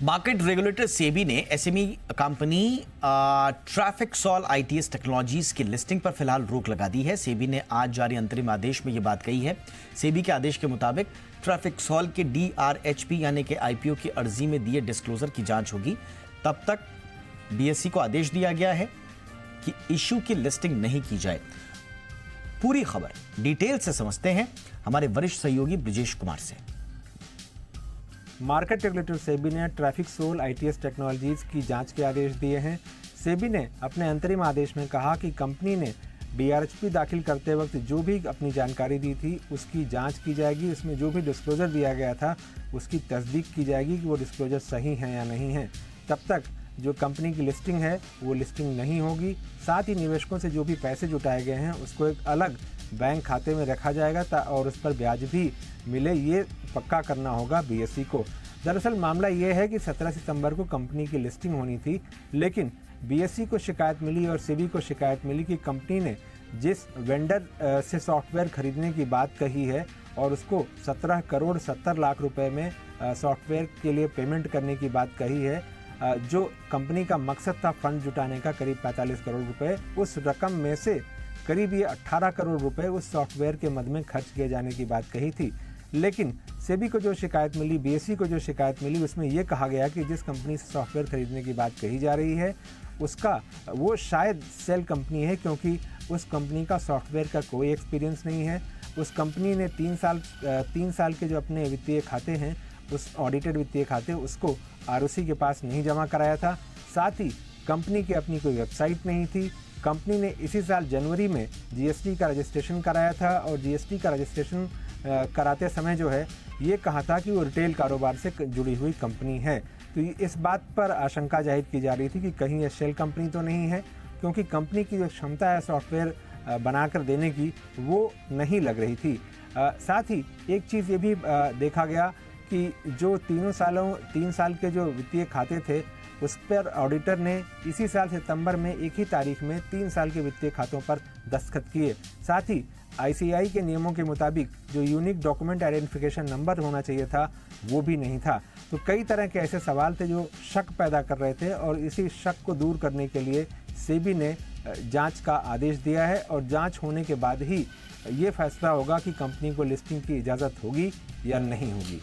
Market regulator SEBI ने SME company ट्रैफिक्सॉल ITS technologies की listing पर फिलहाल रोक लगा दी है। सेबी ने आज जारी अंतरिम आदेश में यह बात कही है। सेबी के आदेश के मुताबिक ट्रैफिक्सॉल के डीआरएचपी यानी कि आईपीओ की अर्जी में दिए डिस्क्लोजर की जांच होगी। तब तक बीएसई को आदेश दिया गया है कि इशू की लिस्टिंग नहीं की जाए। पूरी खबर डिटेल से समझते हैं हमारे वरिष्ठ सहयोगी ब्रिजेश कुमार से। मार्केट रेगुलेटर सेबी ने ट्रैफिक्सॉल आईटीएस टेक्नोलॉजीज की जांच के आदेश दिए हैं। सेबी ने अपने अंतरिम आदेश में कहा कि कंपनी ने डीआरएचपी दाखिल करते वक्त जो भी अपनी जानकारी दी थी उसकी जांच की जाएगी। उसमें जो भी डिस्क्लोजर दिया गया था उसकी तस्दीक की जाएगी कि वो डिस्क्लोजर सही है या नहीं है। तब तक जो कंपनी की लिस्टिंग है वो लिस्टिंग नहीं होगी। साथ ही निवेशकों से जो भी पैसे जुटाए गए हैं उसको एक अलग बैंक खाते में रखा जाएगा और उस पर ब्याज भी मिले, ये पक्का करना होगा बीएसई को। दरअसल मामला ये है कि 17 सितंबर को कंपनी की लिस्टिंग होनी थी, लेकिन बीएसई को शिकायत मिली और सेबी को शिकायत मिली कि कंपनी ने जिस वेंडर से सॉफ्टवेयर खरीदने की बात कही है और उसको 17 करोड़ 70 लाख रुपए में सॉफ्टवेयर के लिए पेमेंट करने की बात कही है, जो कंपनी का मकसद था फंड जुटाने का करीब 45 करोड़ रुपए, उस रकम में से करीब ये 18 करोड़ रुपए उस सॉफ्टवेयर के मद में खर्च किए जाने की बात कही थी। लेकिन सेबी को जो शिकायत मिली, बीएसई को जो शिकायत मिली, उसमें यह कहा गया कि जिस कंपनी से सॉफ्टवेयर खरीदने की बात कही जा रही है उसका वो शायद सेल कंपनी है, क्योंकि उस कंपनी का सॉफ्टवेयर का कोई एक्सपीरियंस नहीं है। उस कंपनी ने 3 साल के जो अपने वित्तीय खाते हैं, उस ऑडिटेड वित्तीय खाते, उसको आरओसी के पास नहीं जमा कराया था। साथ ही कंपनी की अपनी कोई वेबसाइट नहीं थी। कंपनी ने इसी साल जनवरी में जीएसटी का रजिस्ट्रेशन कराया था और जीएसटी का रजिस्ट्रेशन कराते समय जो है ये कहा था कि वो रिटेल कारोबार से जुड़ी हुई कंपनी है। तो इस बात पर आशंका जाहिर की जा रही थी कि कहीं ये शेल कंपनी तो नहीं है, क्योंकि कंपनी की जो क्षमता है सॉफ्टवेयर बनाकर देने की वो नहीं लग रही थी। साथ ही एक चीज़ ये भी देखा गया कि जो 3 साल के जो वित्तीय खाते थे उस पर ऑडिटर ने इसी साल सितंबर में एक ही तारीख में 3 साल के वित्तीय खातों पर दस्तखत किए। साथ ही आईसीआई के नियमों के मुताबिक जो यूनिक डॉक्यूमेंट आइडेंटिफिकेशन नंबर होना चाहिए था वो भी नहीं था। तो कई तरह के ऐसे सवाल थे जो शक पैदा कर रहे थे और इसी शक को दूर करने के लिए सेबी ने जांच का आदेश दिया है और जांच होने के बाद ही ये फैसला होगा कि कंपनी को लिस्टिंग की इजाज़त होगी या नहीं होगी।